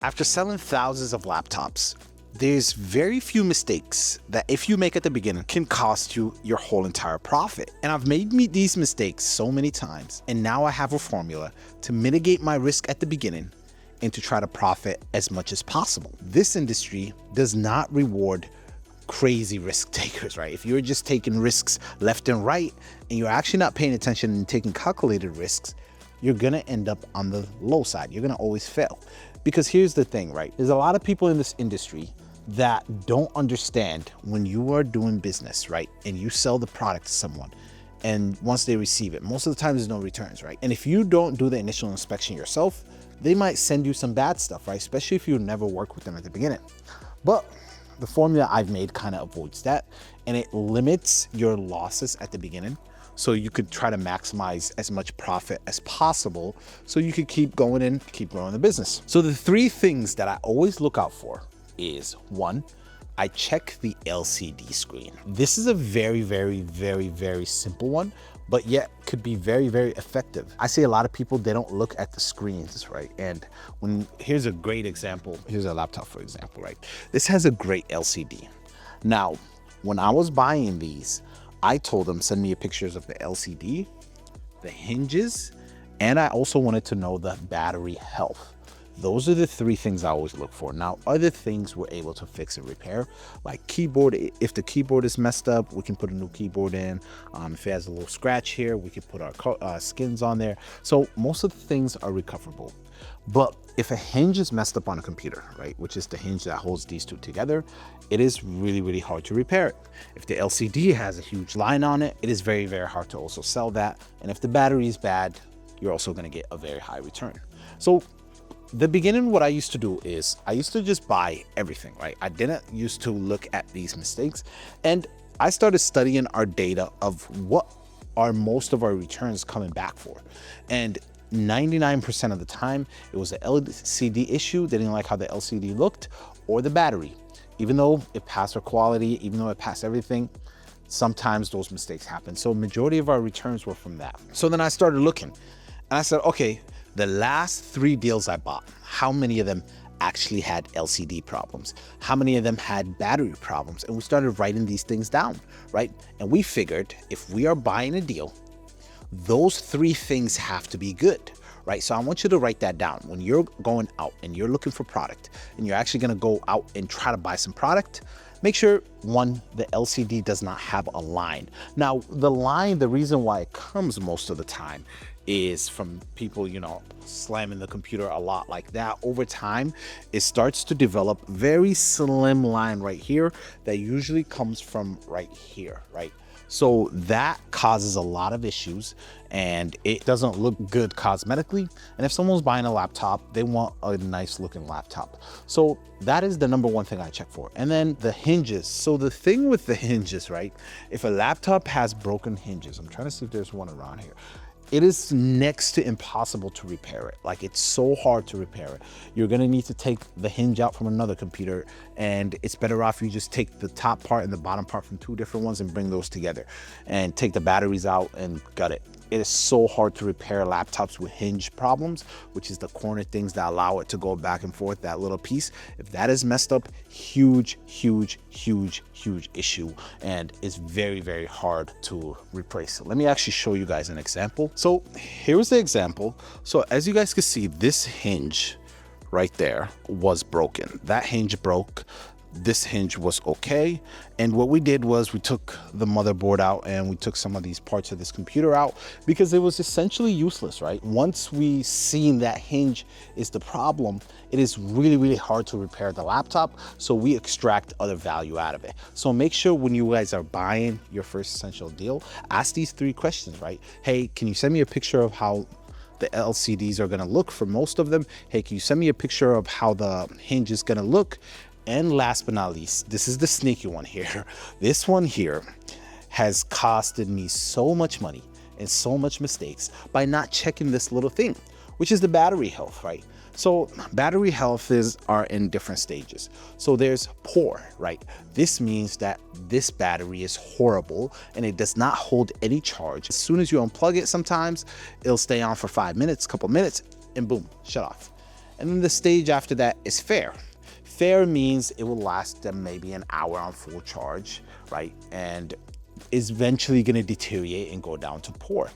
After selling thousands of laptops, there's very few mistakes that if you make at the beginning can cost you your whole entire profit. And I've made these mistakes so many times, and now I have a formula to mitigate my risk at the beginning and to try to profit as much as possible. This industry does not reward crazy risk takers, right? If you're just taking risks left and right and you're actually not paying attention and taking calculated risks, you're gonna end up on the low side. You're gonna always fail. Because here's the thing, right? There's a lot of people in this industry that don't understand when you are doing business, right? And you sell the product to someone, and once they receive it, most of the time there's no returns, right? And if you don't do the initial inspection yourself, they might send you some bad stuff, right? Especially if you never work with them at the beginning. But the formula I've made kind of avoids that, and it limits your losses at the beginning. So you could try to maximize as much profit as possible so you could keep going and keep growing the business. So the three things that I always look out for is, one, I check the LCD screen. This is a very, very, very, very simple one, but yet could be very, very effective. I see a lot of people, they don't look at the screens, right? And here's a great example. Here's a laptop, for example, right? This has a great LCD. Now, when I was buying these, I told them, send me pictures of the LCD, the hinges, and I also wanted to know the battery health. Those are the three things I always look for. Now, other things we're able to fix and repair, like keyboard. If the keyboard is messed up, we can put a new keyboard in. If it has a little scratch here, we can put our skins on there. So most of the things are recoverable. But if a hinge is messed up on a computer, right, which is the hinge that holds these two together, it is really, really hard to repair it. If the LCD has a huge line on it, it is very, very hard to also sell that. And if the battery is bad, you're also going to get a very high return. So the beginning, what I used to do is I used to just buy everything, right? I didn't used to look at these mistakes, and I started studying our data of what are most of our returns coming back for. And 99% of the time, it was the LCD issue. They didn't like how the LCD looked, or the battery. Even though it passed our quality, even though it passed everything, sometimes those mistakes happen. So majority of our returns were from that. So then I started looking, and I said, okay, the last 3 deals I bought, how many of them actually had LCD problems? How many of them had battery problems? And we started writing these things down, right? And we figured if we are buying a deal, those 3 things have to be good, right? So I want you to write that down. When you're going out and you're looking for product and you're actually gonna go out and try to buy some product, make sure, one, the LCD does not have a line. Now, the line, the reason why it comes most of the time is from people, slamming the computer a lot like that. Over time, it starts to develop very slim line right here that usually comes from right here, right? So that causes a lot of issues, and it doesn't look good cosmetically. And if someone's buying a laptop, they want a nice looking laptop. So that is the number one thing I check for. And then the hinges. So the thing with the hinges, right? If a laptop has broken hinges, I'm trying to see if there's one around here. It is next to impossible to repair it. Like, it's so hard to repair it. You're gonna need to take the hinge out from another computer, and it's better off you just take the top part and the bottom part from 2 different ones and bring those together, and take the batteries out and gut it. It is so hard to repair laptops with hinge problems, which is the corner things that allow it to go back and forth, that little piece. If that is messed up, huge, huge, huge, huge issue, and it's very, very hard to replace. Let me actually show you guys an example. So here's the example. So as you guys can see, this hinge right there was broken. That hinge broke. This hinge was okay. And what we did was we took the motherboard out and we took some of these parts of this computer out because it was essentially useless, right? Once we seen that hinge is the problem, it is really, really hard to repair the laptop. So we extract other value out of it. So make sure when you guys are buying your first essential deal, ask these 3 questions, right? Hey, can you send me a picture of how the LCDs are gonna look for most of them? Hey, can you send me a picture of how the hinge is gonna look? And last but not least, this is the sneaky one here. This one here has costed me so much money and so much mistakes by not checking this little thing, which is the battery health, right? So battery health are in different stages. So there's poor, right? This means that this battery is horrible and it does not hold any charge. As soon as you unplug it, sometimes it'll stay on for 5 minutes, couple minutes, and boom, shut off. And then the stage after that is fair. Fair means it will last them maybe an hour on full charge, right? And is eventually going to deteriorate and go down to poor.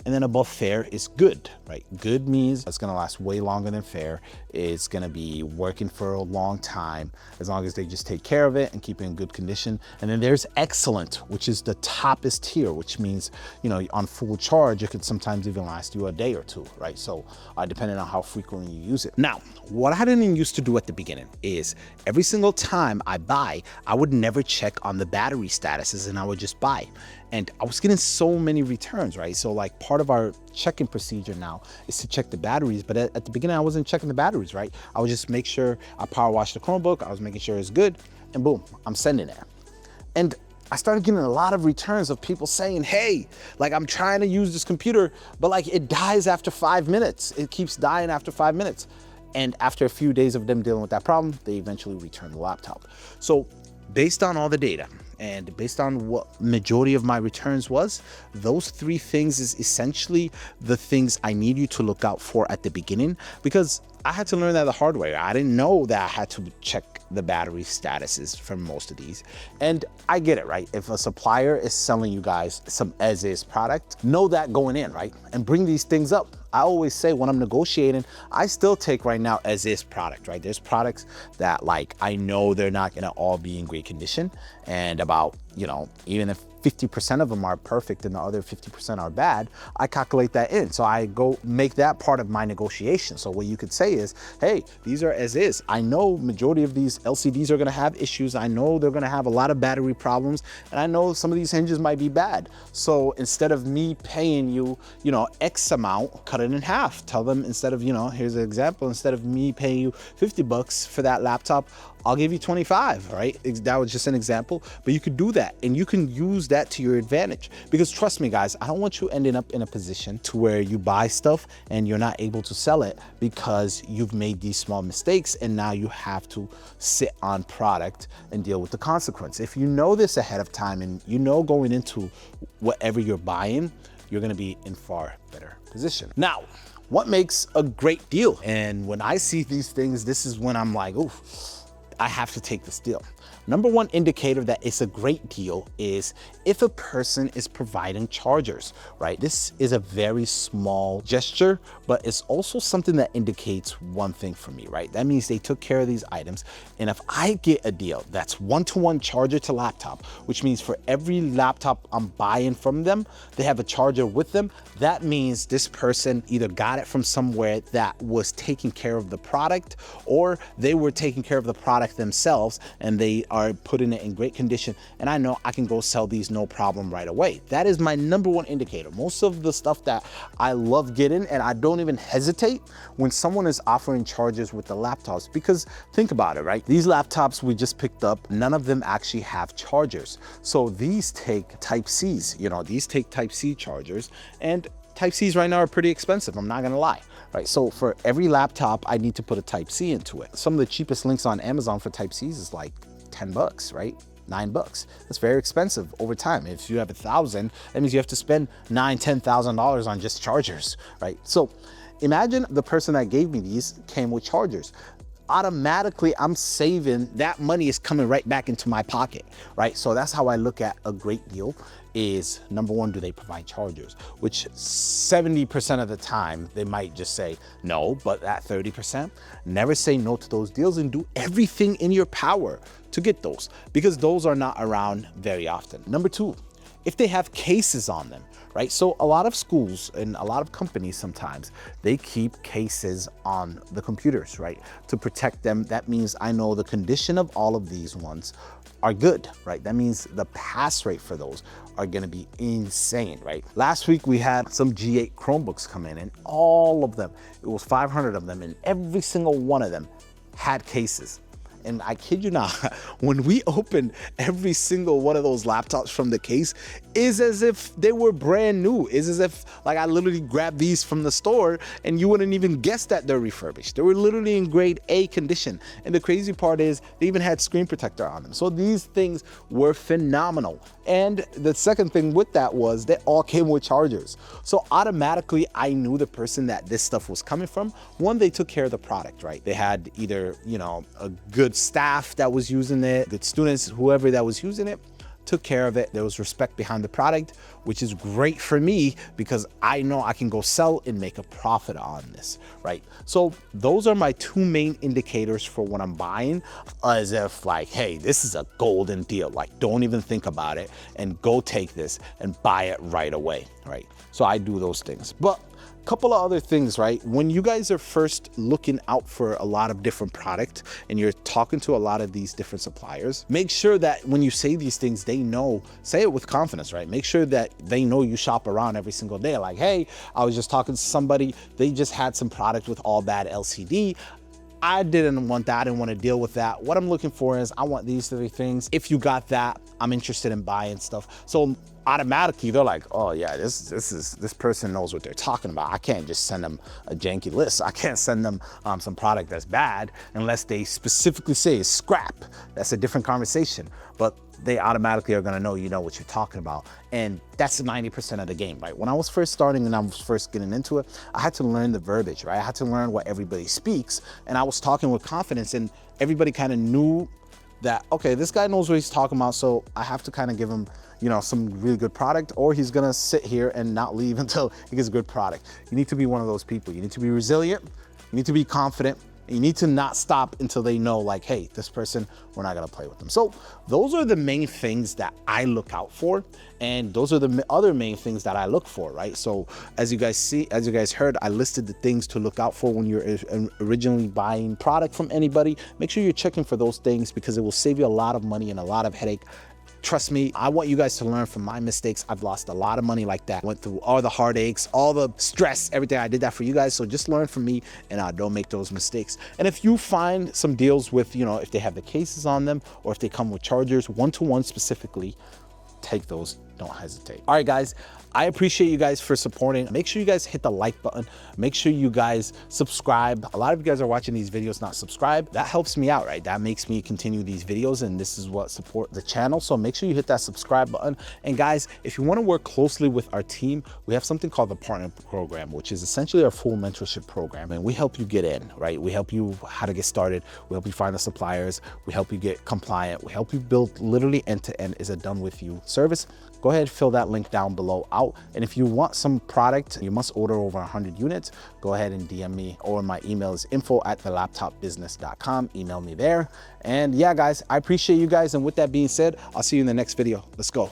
And then above fair is good, right? Good means it's gonna last way longer than fair. It's gonna be working for a long time, as long as they just take care of it and keep it in good condition. And then there's excellent, which is the toppest tier, which means, you know, on full charge, it could sometimes even last you a day or two, right? So depending on how frequently you use it. Now, what I didn't used to do at the beginning is every single time I buy, I would never check on the battery statuses and I would just buy. And I was getting so many returns, right? So like part of our check-in procedure now is to check the batteries, but at the beginning I wasn't checking the batteries, right? I would just make sure I power wash the Chromebook, I was making sure it's good, and boom, I'm sending it. And I started getting a lot of returns of people saying, hey, like I'm trying to use this computer, but like it dies after 5 minutes. It keeps dying after 5 minutes. And after a few days of them dealing with that problem, they eventually returned the laptop. So based on all the data, and based on what majority of my returns was, those 3 things is essentially the things I need you to look out for at the beginning, because I had to learn that the hard way. I didn't know that I had to check the battery statuses for most of these. And I get it, right? If a supplier is selling you guys some as-is product, know that going in, right? And bring these things up. I always say when I'm negotiating, I still take right now as-is product, right? There's products that like, I know they're not gonna all be in great condition, and about, you know, even if 50% of them are perfect and the other 50% are bad, I calculate that in. So I go make that part of my negotiation. So what you could say is, hey, these are as is. I know majority of these LCDs are gonna have issues. I know they're gonna have a lot of battery problems, and I know some of these hinges might be bad. So instead of me paying you, you know, X amount, cut it in half. Tell them instead of, you know, here's an example, instead of me paying you 50 bucks for that laptop, I'll give you 25, right? That was just an example, but you could do that and you can use that to your advantage. Because trust me, guys, I don't want you ending up in a position to where you buy stuff and you're not able to sell it because you've made these small mistakes and now you have to sit on product and deal with the consequence. If you know this ahead of time and you know going into whatever you're buying, you're gonna be in far better position. Now, what makes a great deal? And when I see these things, this is when I'm like, ooh, I have to take this deal. Number one indicator that it's a great deal is if a person is providing chargers, right? This is a very small gesture, but it's also something that indicates one thing for me, right? That means they took care of these items. And if I get a deal that's one-to-one charger to laptop, which means for every laptop I'm buying from them, they have a charger with them, that means this person either got it from somewhere that was taking care of the product, or they were taking care of the product themselves and they are putting it in great condition, and I know I can go sell these no problem right away. That is my number one indicator. Most of the stuff that I love getting, and I don't even hesitate when someone is offering chargers with the laptops, because think about it, right? These laptops we just picked up, none of them actually have chargers. So these take Type-Cs, you know, these take Type-C chargers, and Type-Cs right now are pretty expensive, I'm not gonna lie. Right, so for every laptop, I need to put a Type-C into it. Some of the cheapest links on Amazon for Type-Cs is like 10 bucks, right? 9 bucks. That's very expensive over time. If you have 1,000, that means you have to spend $10,000 on just chargers, right? So imagine the person that gave me these came with chargers. Automatically, I'm saving, that money is coming right back into my pocket, right? So that's how I look at a great deal. Is number one, do they provide chargers? Which 70% of the time, they might just say no, but that 30%, never say no to those deals and do everything in your power to get those, because those are not around very often. Number two, if they have cases on them, right? So a lot of schools and a lot of companies sometimes, they keep cases on the computers, right? To protect them. That means I know the condition of all of these ones are good, right? That means the pass rate for those are gonna be insane, right? Last week we had some G8 Chromebooks come in, and all of them, it was 500 of them, and every single one of them had cases. And I kid you not, when we opened every single one of those laptops from the case, is as if they were brand new. Is as if like I literally grabbed these from the store and you wouldn't even guess that they're refurbished. They were literally in grade A condition. And the crazy part is they even had screen protector on them. So these things were phenomenal. And the second thing with that was they all came with chargers. So automatically I knew the person that this stuff was coming from. One, they took care of the product, right? They had either, you know, a good staff that was using it, good students, whoever that was using it, took care of it. There was respect behind the product, which is great for me because I know I can go sell and make a profit on this, right? So those are my two main indicators for what I'm buying, as if like, hey, this is a golden deal. Like, don't even think about it and go take this and buy it right away, right? So I do those things. But couple of other things, right? When you guys are first looking out for a lot of different product and you're talking to a lot of these different suppliers, make sure that when you say these things, they know, say it with confidence, right? Make sure that they know you shop around every single day. Like, hey, I was just talking to somebody, they just had some product with all bad LCD. I didn't want that. I didn't want to deal with that. What I'm looking for is I want these three things. If you got that, I'm interested in buying stuff. So automatically they're like, oh yeah, this person knows what they're talking about. I can't just send them a janky list. I can't send them some product that's bad unless they specifically say it's scrap. That's a different conversation. But they automatically are gonna know you know what you're talking about. And that's 90% of the game, right? When I was first starting and I was first getting into it, I had to learn the verbiage, right? I had to learn what everybody speaks. And I was talking with confidence and everybody kind of knew that, okay, this guy knows what he's talking about. So I have to kind of give him, you know, some really good product, or he's gonna sit here and not leave until he gets a good product. You need to be one of those people. You need to be resilient. You need to be confident. You need to not stop until they know like, hey, this person, we're not gonna play with them. So those are the main things that I look out for. And those are the other main things that I look for, right? So as you guys see, as you guys heard, I listed the things to look out for when you're originally buying product from anybody. Make sure you're checking for those things because it will save you a lot of money and a lot of headache. Trust me, I want you guys to learn from my mistakes. I've lost a lot of money like that. Went through all the heartaches, all the stress, everything. I did that for you guys. So just learn from me and don't make those mistakes. And if you find some deals with, you know, if they have the cases on them or if they come with chargers, one-to-one specifically, take those, don't hesitate. All right, guys, I appreciate you guys for supporting. Make sure you guys hit the like button. Make sure you guys subscribe. A lot of you guys are watching these videos not subscribed. That helps me out, right? That makes me continue these videos, and this is what support the channel. So make sure you hit that subscribe button. And guys, if you want to work closely with our team, we have something called the Partner Program, which is essentially our full mentorship program. And we help you get in, right? We help you how to get started. We help you find the suppliers. We help you get compliant. We help you build literally end-to-end is a done with you service. Go ahead, fill that link down below out. And if you want some product, you must order over 100 units. Go ahead and DM me, or my email is info@thelaptopbusiness.com. Email me there. And yeah, guys, I appreciate you guys. And with that being said, I'll see you in the next video. Let's go.